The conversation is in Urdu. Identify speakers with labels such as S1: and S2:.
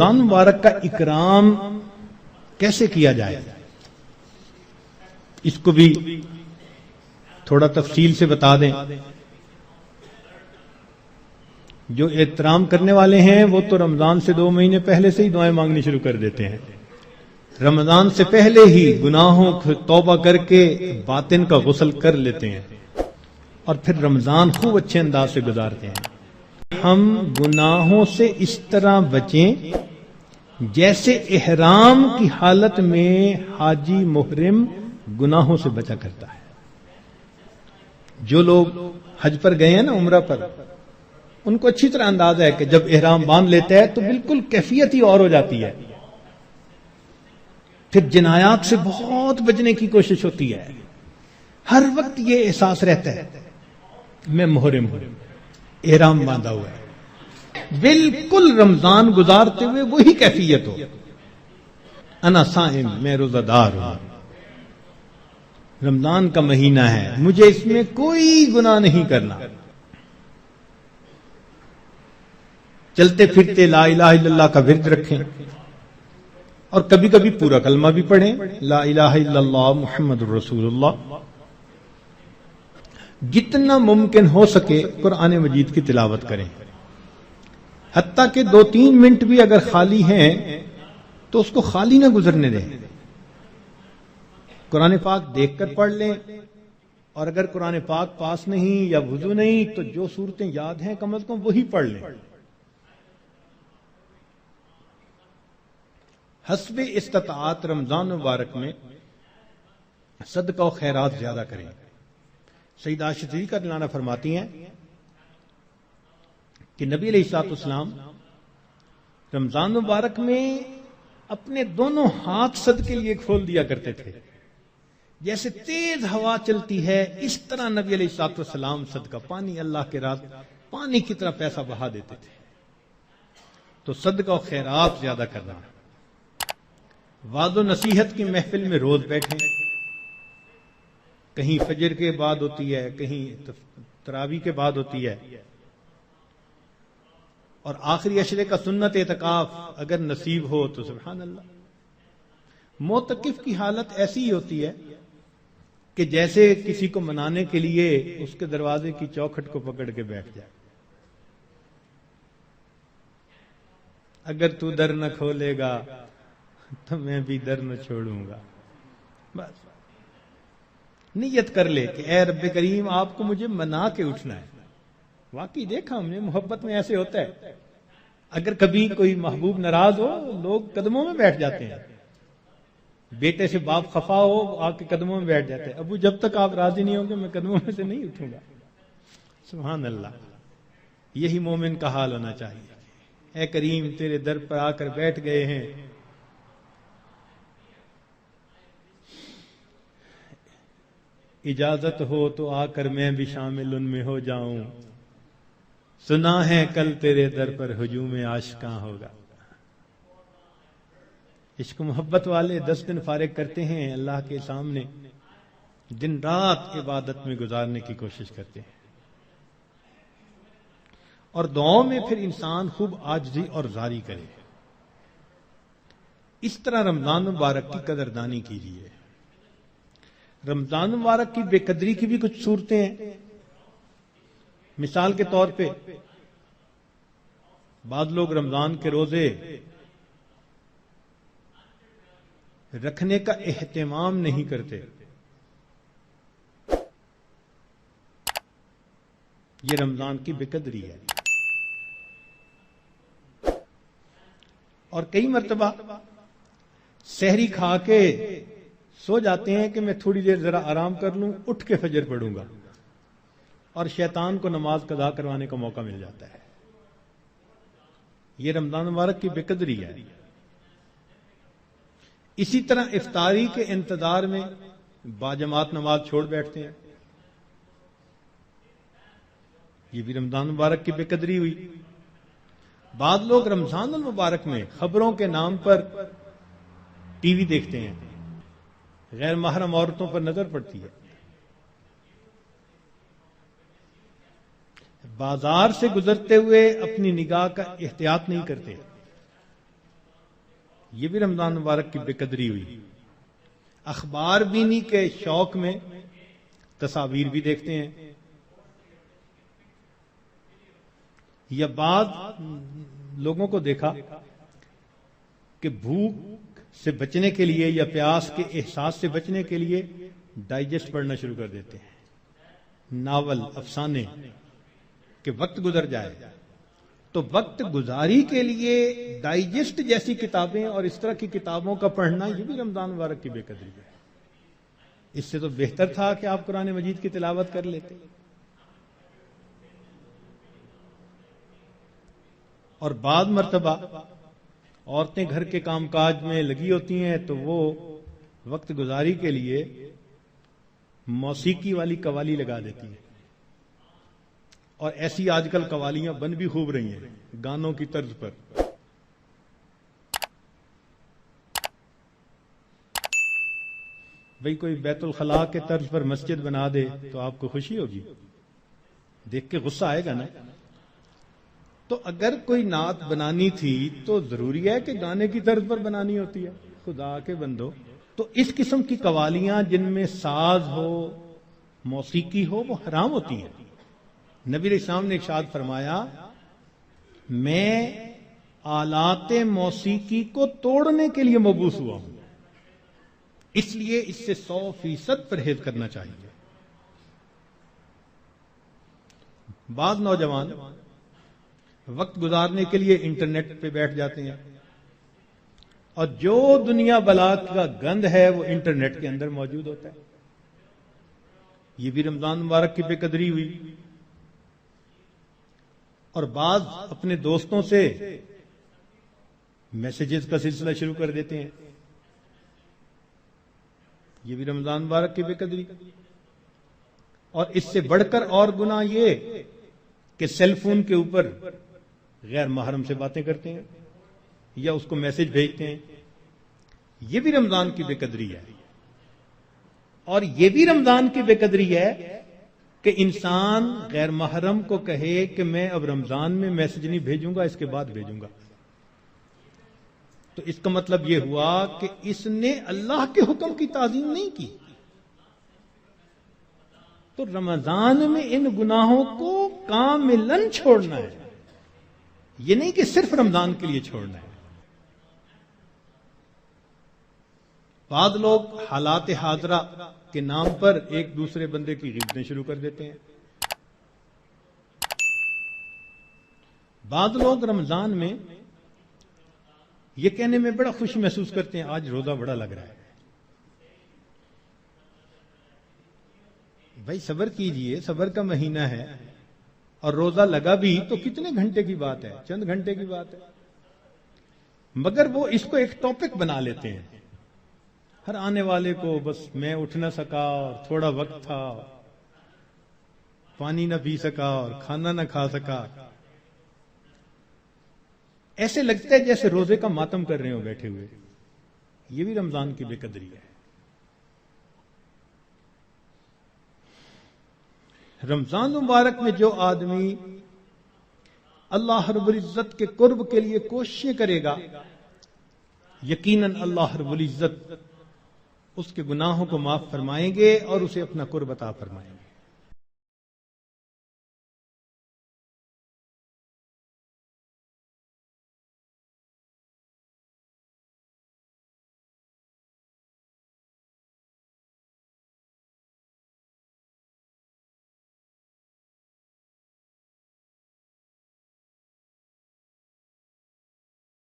S1: رمضان مبارک کا اکرام کیسے کیا جائے، اس کو بھی تھوڑا تفصیل سے بتا دیں۔ جو احترام کرنے والے ہیں وہ تو رمضان سے 2 مہینے پہلے سے ہی دعائیں مانگنی شروع کر دیتے ہیں، رمضان سے پہلے ہی گناہوں کو توبہ کر کے باطن کا غسل کر لیتے ہیں اور پھر رمضان خوب اچھے انداز سے گزارتے ہیں۔ ہم گناہوں سے اس طرح بچیں جیسے احرام کی حالت میں حاجی محرم گناہوں سے بچا کرتا ہے۔ جو لوگ حج پر گئے ہیں نا، عمرہ پر، ان کو اچھی طرح اندازہ ہے کہ جب احرام باندھ لیتا ہے تو بالکل کیفیت ہی اور ہو جاتی ہے، پھر جنایات سے بہت بچنے کی کوشش ہوتی ہے، ہر وقت یہ احساس رہتا ہے میں محرم ہوں، احرام باندھا ہوا ہے، بالکل رمضان گزارتے ہوئے وہی کیفیت ہو، انا صائم، میں روزہ دار ہوں، رمضان کا مہینہ ہے، مجھے اس میں کوئی گناہ نہیں کرنا، چلتے پھرتے لا الہ الا اللہ کا ورد رکھیں اور کبھی کبھی پورا کلمہ بھی پڑھیں، لا الہ الا اللہ محمد الرسول اللہ۔ جتنا ممکن ہو سکے قرآن مجید کی تلاوت کریں، حتیٰ کہ 2-3 منٹ بھی اگر خالی ہیں تو اس کو خالی نہ گزرنے دیں، قرآن پاک دیکھ کر پڑھ لیں، اور اگر قرآن پاک پاس نہیں یا وضو نہیں تو جو صورتیں یاد ہیں کم از کم وہی پڑھ لیں۔ حسب استطاعت رمضان مبارک میں صدقہ و خیرات زیادہ کریں۔ سیدہ عائشہ صدیقہ رضی اللہ عنہا فرماتی ہیں کہ نبی علیہ الصلوۃ والسلام رمضان مبارک میں اپنے دونوں ہاتھ صدقے لیے کھول دیا کرتے تھے، جیسے تیز ہوا چلتی ہے اس طرح نبی علیہ الصلوۃ والسلام صدقہ، پانی اللہ کے راہ پانی کی طرح پیسہ بہا دیتے تھے۔ تو صدقہ و خیرات زیادہ کرنا، وعظ و نصیحت کی محفل میں روز بیٹھیں، کہیں فجر کے بعد ہوتی ہے، کہیں تراویح کے بعد ہوتی ہے، اور آخری عشرے کا سنت اعتکاف اگر نصیب ہو تو سبحان اللہ۔ معتکف کی حالت ایسی ہی ہوتی ہے کہ جیسے کسی کو منانے کے لیے اس کے دروازے کی چوکھٹ کو پکڑ کے بیٹھ جائے، اگر تو در نہ کھولے گا تو میں بھی در نہ چھوڑوں گا، بس نیت کر لے کہ اے رب کریم آپ کو مجھے منا کے اٹھنا ہے۔ واقعی دیکھا ہم نے، محبت میں ایسے ہوتا ہے، اگر کبھی کوئی محبوب ناراض ہو لوگ قدموں میں بیٹھ جاتے ہیں، بیٹے سے باپ خفا ہو آ کے قدموں میں بیٹھ جاتے ہیں، ابو جب تک آپ راضی نہیں ہوں گے میں قدموں میں سے نہیں اٹھوں گا۔ سبحان اللہ، یہی مومن کا حال ہونا چاہیے۔ اے کریم تیرے در پر آ کر بیٹھ گئے ہیں، اجازت ہو تو آ کر میں بھی شامل ان میں ہو جاؤں، سنا ہے کل تیرے در پر ہجوم عاشقاں ہوگا۔ عشق محبت والے 10 دن فارغ کرتے ہیں اللہ کے سامنے، دن رات عبادت میں گزارنے کی کوشش کرتے ہیں، اور دعاؤں میں پھر انسان خوب عاجزی اور زاری کرے۔ اس طرح رمضان مبارک کی قدردانی کیجیے۔ رمضان مبارک کی بے قدری کی بھی کچھ صورتیں ہیں۔ مثال کے طور پہ بعض لوگ رمضان کے روزے رکھنے کا اہتمام نہیں کرتے، یہ رمضان کی بے قدری ہے۔ اور کئی مرتبہ سحری کھا کے سو جاتے ہیں کہ میں تھوڑی دیر ذرا آرام کر لوں، اٹھ کے فجر پڑھوں گا، اور شیطان کو نماز قضا کروانے کا موقع مل جاتا ہے۔ یہ رمضان مبارک کی بے قدری ہے۔ اسی طرح افطاری کے انتظار میں باجماعت نماز چھوڑ بیٹھتے ہیں، یہ بھی رمضان مبارک کی بے قدری ہوئی۔ بعض لوگ رمضان المبارک میں خبروں کے نام پر ٹی وی دیکھتے ہیں، غیر محرم عورتوں پر نظر پڑتی ہے، بازار سے گزرتے ہوئے اپنی نگاہ کا احتیاط نہیں کرتے، یہ بھی رمضان مبارک کی بے قدری ہوئی. اخبار بینی کے شوق میں تصاویر بھی دیکھتے ہیں، یا بعض لوگوں کو دیکھا کہ بھوک سے بچنے کے لیے یا پیاس کے احساس سے بچنے کے لیے ڈائجسٹ پڑھنا شروع کر دیتے ہیں، ناول، افسانے، کہ وقت گزر جائے. تو وقت گزاری کے لیے ڈائجسٹ جیسی کتابیں اور اس طرح کی کتابوں کا پڑھنا یہ بھی رمضان مبارک کی بے قدری ہے. اس سے تو بہتر تھا کہ آپ قرآن مجید کی تلاوت کر لیتے. اور بعض مرتبہ عورتیں گھر کے کام کاج میں لگی ہوتی ہیں تو وہ وقت گزاری کے لیے موسیقی والی قوالی لگا دیتی ہیں، اور ایسی آج کل قوالیاں بن بھی خوب رہی ہیں گانوں کی طرز پر. بھئی کوئی بیت الخلاء کے طرز پر مسجد بنا دے تو آپ کو خوشی ہوگی؟ دیکھ کے غصہ آئے گا نا. تو اگر کوئی نعت بنانی تھی تو ضروری ہے کہ گانے کی طرز پر بنانی ہوتی ہے؟ خدا کے بندو، تو اس قسم کی قوالیاں جن میں ساز ہو، موسیقی ہو، وہ حرام ہوتی ہیں. نبی علیہ السلام نے ارشاد فرمایا، میں آلات موسیقی کو توڑنے کے لیے مبعوث ہوا ہوں، اس لیے اس سے 100% پرہیز کرنا چاہیے. بعض نوجوان وقت گزارنے کے لیے انٹرنیٹ پہ بیٹھ جاتے ہیں، اور جو دنیا بلا کا گند ہے وہ انٹرنیٹ کے اندر موجود ہوتا ہے. یہ بھی رمضان مبارک کی بے قدری ہوئی. اور بعض اپنے دوستوں سے میسیجز کا سلسلہ شروع کر دیتے ہیں، یہ بھی رمضان مبارک کی بے قدری. اور اس سے بڑھ کر اور گناہ یہ کہ سیل فون کے اوپر غیر محرم سے باتیں کرتے ہیں یا اس کو میسج بھیجتے ہیں، یہ بھی رمضان کی بے قدری ہے. اور یہ بھی رمضان کی بے قدری ہے کہ انسان غیر محرم کو کہے کہ میں اب رمضان میں میسج نہیں بھیجوں گا، اس کے بعد بھیجوں گا. تو اس کا مطلب یہ ہوا کہ اس نے اللہ کے حکم کی تعظیم نہیں کی. تو رمضان میں ان گناہوں کو کاملاً چھوڑنا ہے، یہ نہیں کہ صرف رمضان کے لیے چھوڑنا ہے. بعض لوگ حالات حاضرہ کے نام پر ایک دوسرے بندے کی غیبتیں شروع کر دیتے ہیں. بعض لوگ رمضان میں یہ کہنے میں بڑا خوشی محسوس کرتے ہیں آج روزہ بڑا لگ رہا ہے. بھائی صبر کیجئے، صبر کا مہینہ ہے، اور روزہ لگا بھی تو کتنے گھنٹے کی بات ہے، چند گھنٹے کی بات ہے. مگر وہ اس کو ایک ٹاپک بنا لیتے ہیں، ہر آنے والے کو بس میں اٹھ نہ سکا اور تھوڑا وقت تھا، پانی نہ پی سکا اور کھانا نہ کھا سکا. ایسے لگتا ہے جیسے روزے کا ماتم کر رہے ہو بیٹھے ہوئے. یہ بھی رمضان کی بے قدری ہے. رمضان مبارک میں جو آدمی اللہ رب العزت کے قرب کے لیے کوششیں کرے گا، یقیناً اللہ رب العزت اس کے گناہوں کو معاف فرمائیں گے اور اسے اپنا قرب عطا فرمائیں گے.